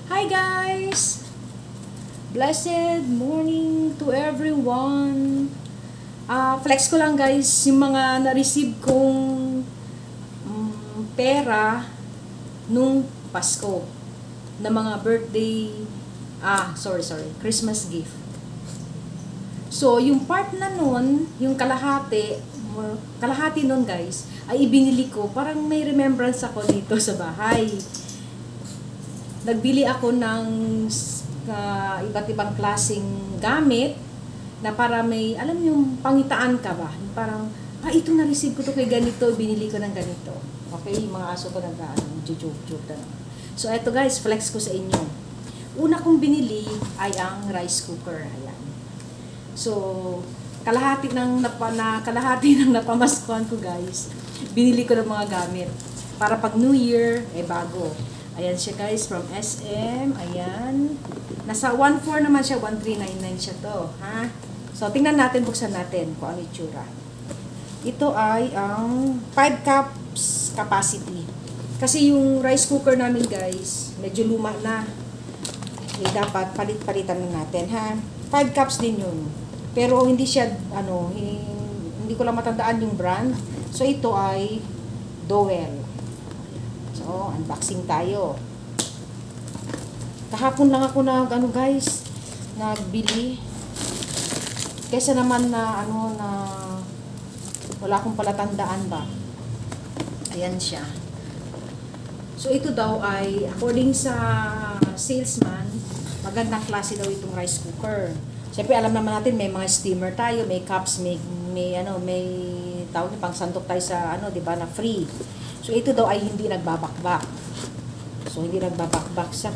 Hi guys! Blessed morning to everyone! Flex ko lang guys yung mga na-receive kong pera nung Pasko na mga birthday, Christmas gift. So, yung part na nun, yung kalahati nun guys, ay ibinili ko, parang may remembrance ako dito sa bahay. Nagbili ako ng iba't ibang klaseng gamit na para may, alam yung pangitaan ka ba? Parang, ito na-receive ko to kay ganito, binili ko ng ganito. Okay, yung mga aso ko nag-joke na naman. So, eto guys, flex ko sa inyo. Una kong binili ay ang rice cooker. Ayan. So, kalahati ng napamaskuhan ko guys, binili ko ng mga gamit. Para pag New Year, bago. Ayan siya guys, from SM. Ayan. Nasa 1.4 naman siya, 1.399 siya to. Ha? So, tingnan natin, buksan natin kung ano itsura. Ito ay ang 5 cups capacity. Kasi yung rice cooker namin guys, medyo luma na. Dapat palit-palitan na natin, ha? 5 cups din yun. Pero hindi siya, hindi ko lang matandaan yung brand. So, ito ay Dowel. So, unboxing tayo. Kahapon lang ako guys, nagbili. Kaysa naman na, wala akong palatandaan ba. Ayan siya. So, ito daw ay, according sa salesman, magandang klase daw itong rice cooker. Siyempre, alam naman natin, may mga steamer tayo, may cups, may tawag niyo, pang sandok tayo sa, di ba, na free. So, ito daw ay hindi nagbabakbak. So, hindi nagbabakbak siya.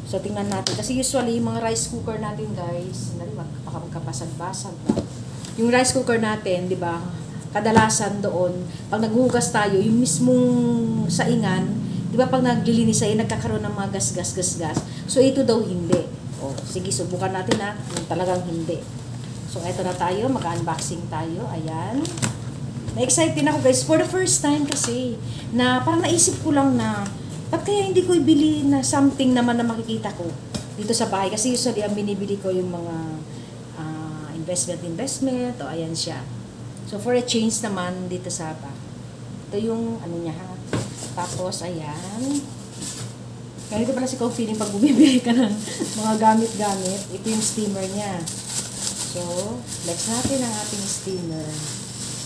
So, tingnan natin. Kasi usually, yung mga rice cooker natin, guys, baka magkapasag-basag ba? Yung rice cooker natin, di ba, kadalasan doon, pag naghuhugas tayo, yung mismong saingan, di ba, pag naglilinis tayo, nagkakaroon ng mga gas. So, ito daw hindi. O, sige, subukan natin na kung talagang hindi. So, eto na tayo. Mag-unboxing tayo. Ayan. Na-excite din ako guys, for the first time kasi, na parang naisip ko lang na, ba't kaya hindi ko ibili na something naman na makikita ko dito sa bahay? Kasi usually ang binibili ko yung mga investment, o ayan siya. So for a change naman dito sa ito yung niya ha. Tapos ayan. Ganito pala si Coffee pag bumibili ka ng mga gamit-gamit. Ito yung steamer niya. So, flex natin ang ating steamer.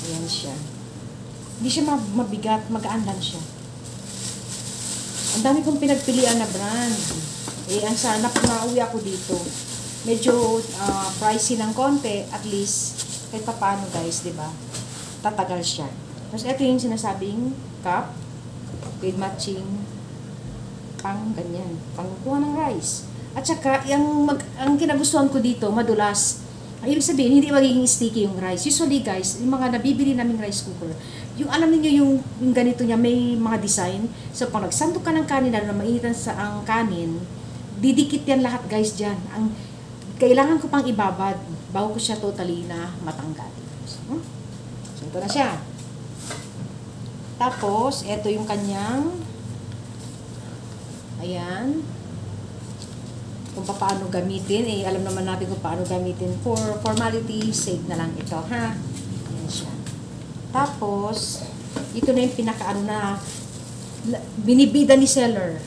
Ayan siya. Hindi siya mabigat, magaan lang siya. Ang dami kong pinagpilian na brand. Ang sana kung nauwi ako dito. Medyo pricey ng konti, at least, kahit pa paano guys, di ba? Tatagal siya. Tapos ito yung sinasabing cup with matching pang ganyan. Pangkuha ng rice. At saka, ang kinagustuhan ko dito, madulas. Ang ibig sabihin, hindi magiging sticky yung rice. Usually guys, yung mga nabibili naming rice cooker, yung alam niyo yung ganito niya, may mga design. So, pag nagsandok ka ng kanin, na mainitan sa ang kanin, didikit yan lahat guys dyan. Kailangan ko pang ibabad bago ko siya totally na matanggal. So, ito na siya. Tapos, ito yung kanyang, ayan, kung paano gamitin, alam naman natin kung paano gamitin. For formality sake na lang ito, ha? Ayan siya. Tapos, ito na yung na binibida ni seller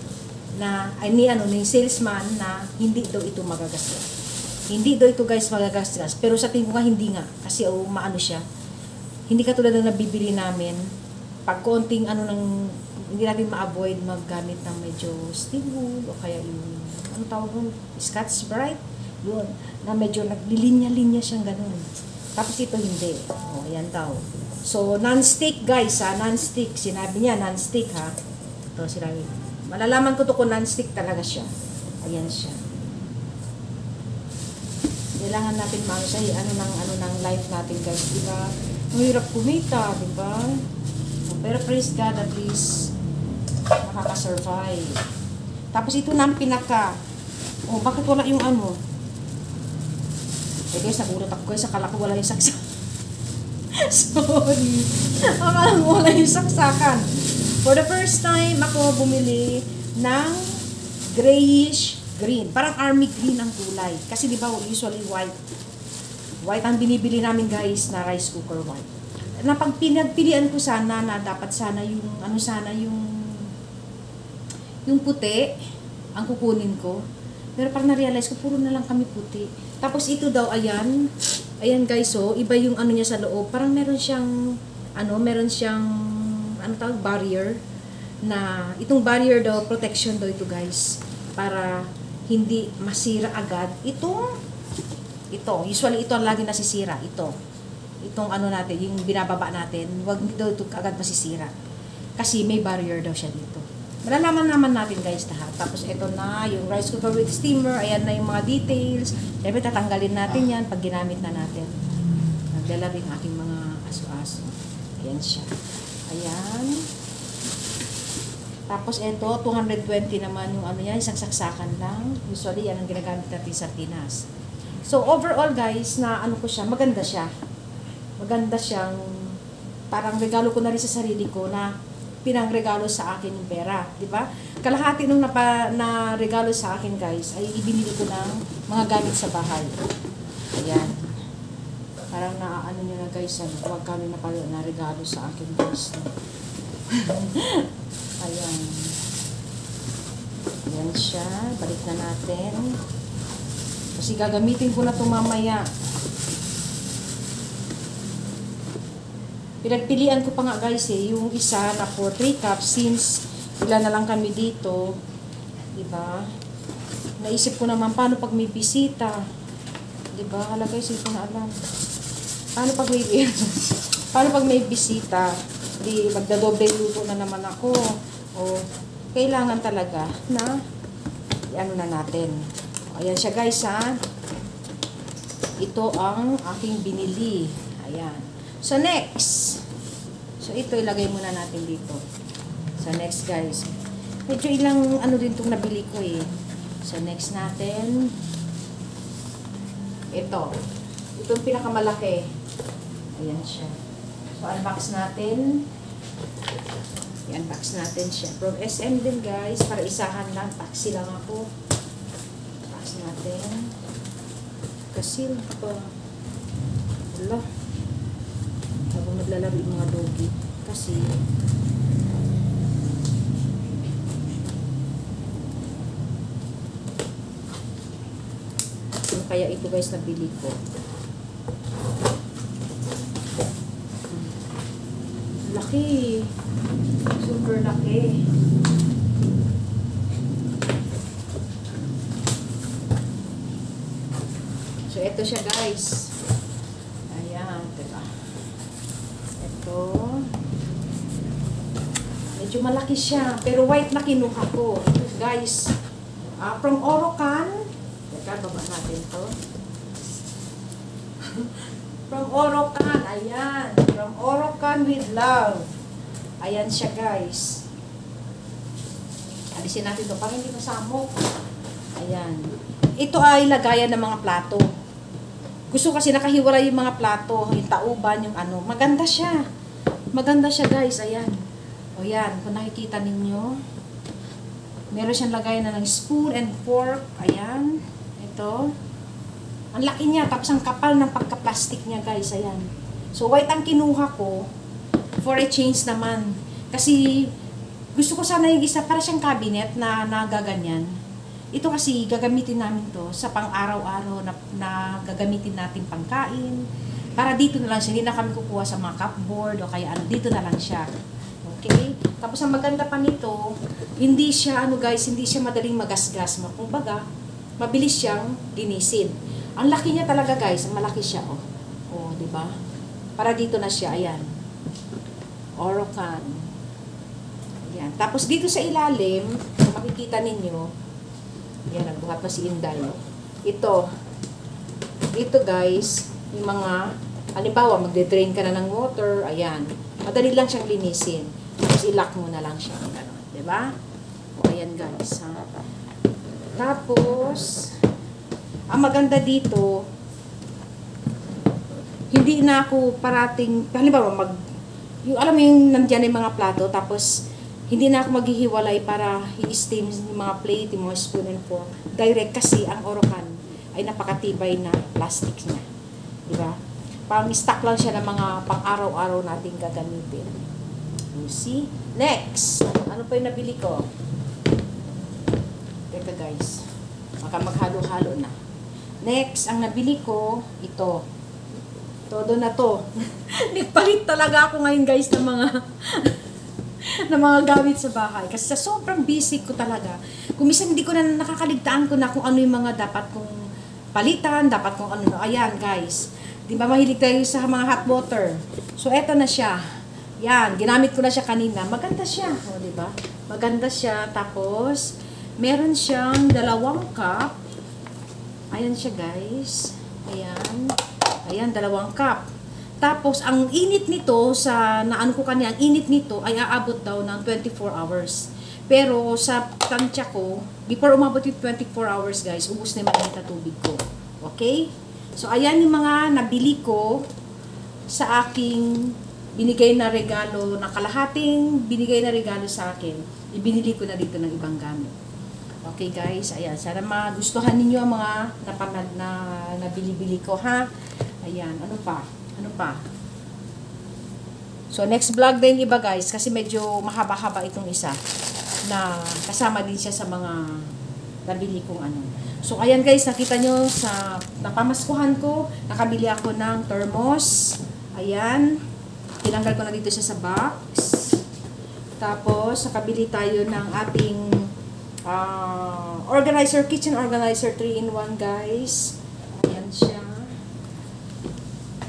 na, ni salesman na hindi daw ito magagasgas. Hindi daw ito guys magagasgas. Pero sa tingin ko nga, hindi nga. Kasi maano siya. Hindi katulad ng nabibili namin. Pag konting hindi natin ma-avoid maggamit ng medyo steel wool o kaya yung tawag nun? Scotch-Brite. Yun. Na medyo naglilinya-linya siyang ganun. Tapos ito hindi. Ayan daw. So, non-stick guys ha. Non-stick. Sinabi niya, non-stick ha. Ito, sinabi. Malalaman ko to kung non-stick talaga siya. Ayan siya. Kailangan natin siya. Ano ng life natin guys. Diba? Mahirap kumita. Diba? Pero praise God, at least makaka-survive. Tapos ito na ang pinaka. Bakit wala yung guys, nagulat ako guys. Akala ko wala yung saksak. Sorry. Akala ko wala yung saksakan. For the first time, ako bumili ng grayish green. Parang army green ang kulay. Kasi di ba usually white. White ang binibili namin guys na rice cooker white. Napag pinagpilian ko sana na dapat sana yung ano sana yung puti ang kukunin ko. Pero parang na-realize ko puro na lang kami puti. Tapos ito daw ayan. Ayan guys, so iba yung ano niya sa loob. Parang meron siyang tawag, barrier na itong barrier daw, protection daw ito guys, para hindi masira agad ito, usually ito ang lagi nasisira, itong ano natin, yung binababa natin, wag daw ito agad masisira kasi may barrier daw siya dito. Malalaman naman natin guys lahat. Tapos ito na yung rice cooker with steamer, ayan na yung mga details. Siyempre tatanggalin natin yan pag ginamit na natin. Nagdala rin aking mga aso-aso. Ayan siya. Ayan. Tapos ito, 220 naman yung ano yan, isang saksakan lang. Usually, yan ang ginagamit natin sa Pinas. So, overall guys, na ano ko siya, maganda siya. Maganda siyang, parang regalo ko na rin sa sarili ko na pinangregalo sa akin yung pera. Diba? Kalahati nung na regalo sa akin guys, ay ibinili ko ng mga gamit sa bahay. Ayan. Parang ano nyo na guys, huwag kami na regalo sa akin guys. Ayan. Ayan siya. Balik na natin. Kasi gagamitin ko na ito mamaya. Pinagpilian ko pa nga guys yung isa na for 3 cups since ilan na lang kami dito. Diba? Naisip ko naman paano pag may bisita. Diba? Hala guys, hindi ko na alam. Paano pag may bisita? Di magdadoble luto na naman ako. O kailangan talaga na ano na natin. Ayan siya guys ha. Ito ang aking binili. Ayan. So next. So ito ilagay muna natin dito. So next guys. Medyo ilang ano din itong nabili ko eh. So next natin. Ito. Itong pinakamalaki. Ayan siya. So unbox natin. I-unbox natin siya. From SM din guys. Para isahan lang. Taxi lang ako. Unbox natin. Kasil pa. Wala. Habang naglalaro yung mga doggy. Kasi kaya ito guys nabili ko. Laki. Super laki. So ito siya guys. Ayan, diba? Ito. Medyo malaki siya, pero white na kinuha ko. Guys, from Orocan. Teka, baba natin to. From Orocan, ayan. From Orocan with love. Ayan siya guys. Alisin natin to para hindi masamok. Ayan. Ito ay lagayan ng mga plato. Gusto kasi nakahiwala yung mga plato, yung tauban, yung ano. Maganda siya. Maganda siya guys, ayan. O yan, kung nakikita ninyo. Meron siyang lagayan na ng spoon and fork. Ayan. Ito. Ang laki niya, tapos ang kapal ng pagka-plastic niya guys, ayan. So white ang kinuha ko for a change naman. Kasi gusto ko sana yung isa, para siyang cabinet na nagaganyan. Ito kasi gagamitin namin to sa pang-araw-araw na gagamitin natin pangkain. Para dito na lang siya, hindi na kami kukuha sa mga cupboard o kaya ano, dito na lang siya. Okay? Tapos ang maganda pa nito, hindi siya ano guys, hindi siya madaling magasgas. Kumbaga, mabilis siyang linisin. Ang laki niya talaga guys, ang malaki siya oh. Oh, di ba? Para dito na siya, ayan. Orocan. Ayan. Tapos dito sa ilalim, kung makikita ninyo, yan, nagbuhat na si Inday. Ito. Ito guys, yung mga, halimbawa, magde-drain ka na ng water, ayan. Madali lang siyang linisin. Tapos i-lock mo na lang siya. Diba? O, ayan guys. Ha? Tapos, ang maganda dito, hindi na ako parating, halimbawa, yung, alam mo yung nandyan yung mga plato, tapos, hindi na ako maghihiwalay para i-steam yung mga plate, yung mga spoon and fork. Direct kasi ang Orocan ay napakatibay na plastic niya. Diba? Pang stock lang siya ng mga pang-araw-araw nating gagamitin. You see? Next! Ano pa yung nabili ko? Teka guys. Baka maghalo-halo na. Next, ang nabili ko, ito. Todo na to. Nagpalit talaga ako ngayon guys ng mga ng mga gamit sa bahay. Kasi sa sobrang busy ko talaga. Kung minsan hindi ko na nakakaligtaan ko na kung ano yung mga dapat kong palitan, dapat kong ano. Ayan guys. Di ba mahilig tayo sa mga hot water? So eto na siya. Yan, ginamit ko na siya kanina. Maganda siya. O, di ba? Maganda siya. Tapos, meron siyang 2 cup. Ayan siya guys. Ayan. Ayan, 2 cup. Tapos, ang init nito, naano ko kanina, ang init nito ay aabot daw ng 24 hours. Pero, sa tansya ko, before umabot yung 24 hours, guys, ubos na yung mainit na tubig ko. Okay? So, ayan yung mga nabili ko sa aking binigay na regalo, na kalahating binigay na regalo sa akin. Ibinili ko na dito ng ibang gamit. Okay, guys? Ayan. Sana magustuhan ninyo ang mga nabili-bili ko, ha? Ayan. Ano pa? Ano pa? So, next vlog din iba guys, kasi medyo mahaba-haba itong isa na kasama din siya sa mga nabili kong ano. So, ayan guys, nakita nyo sa napamaskuhan ko, nakabili ako ng thermos. Ayan. Tinanggal ko na dito siya sa box. Tapos, nakabili tayo ng ating organizer, kitchen organizer 3-in-1 guys. Ayan siya.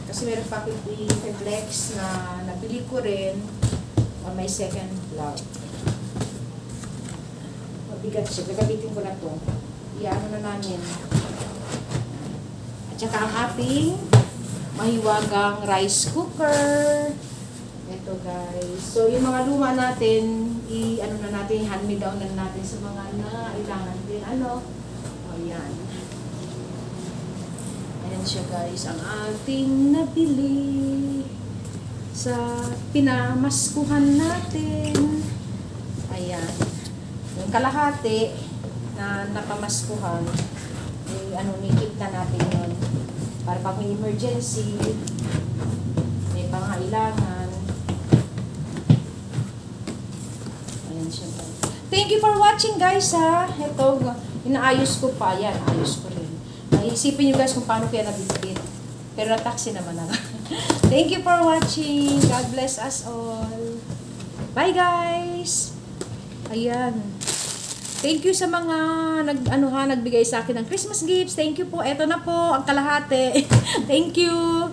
Kasi meron pa akong flex na nabili ko rin on my second vlog. Mabigat siya. Gagamitin ko na ito. Iano na namin. At saka ang ating mahiwagang rice cooker. Ito guys. So yung mga luma natin, ano na natin, hand-me-down na natin sa mga nailangan din. Ano? O yan. Ayan siya guys, ang ating nabili sa pinamaskuhan natin. Ayan. Yung kalahati na napamaskuhan, nikip na natin yun. Para pag may emergency, may pangailangan. Ayan siya guys. Thank you for watching guys ha. Ito, inaayos ko pa. Ayan, ayos ko rin. Isipin nyo guys kung paano kaya nabibigit. Pero na-taxi naman na. Thank you for watching. God bless us all. Bye guys! Ayan. Thank you sa mga nagbigay sa akin ng Christmas gifts. Thank you po. Eto na po ang kalahati. Thank you.